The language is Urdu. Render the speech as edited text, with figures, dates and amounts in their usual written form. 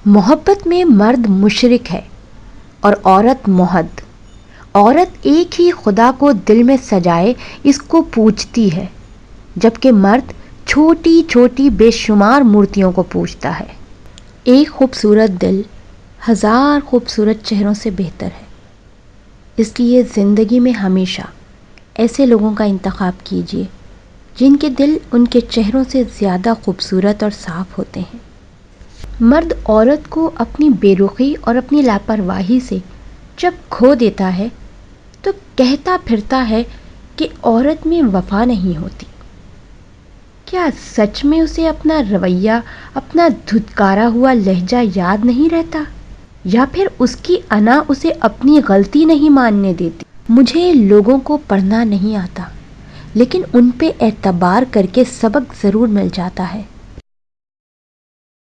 محبت میں مرد مشرک ہے اور عورت موحد. عورت ایک ہی خدا کو دل میں سجائے اس کو پوجتی ہے، جبکہ مرد چھوٹی چھوٹی بے شمار مورتیوں کو پوجتا ہے. ایک خوبصورت دل ہزار خوبصورت چہروں سے بہتر ہے. اس لیے زندگی میں ہمیشہ ایسے لوگوں کا انتخاب کیجیے جن کے دل ان کے چہروں سے زیادہ خوبصورت اور صاف ہوتے ہیں. مرد عورت کو اپنی بے رخی اور اپنی لاپرواہی سے جب کھو دیتا ہے تو کہتا پھرتا ہے کہ عورت میں وفا نہیں ہوتی. کیا سچ میں اسے اپنا رویہ، اپنا دھتکارا ہوا لہجہ یاد نہیں رہتا؟ یا پھر اس کی انا اسے اپنی غلطی نہیں ماننے دیتی؟ مجھے لوگوں کو پڑھنا نہیں آتا، لیکن ان پہ اعتبار کر کے سبق ضرور مل جاتا ہے.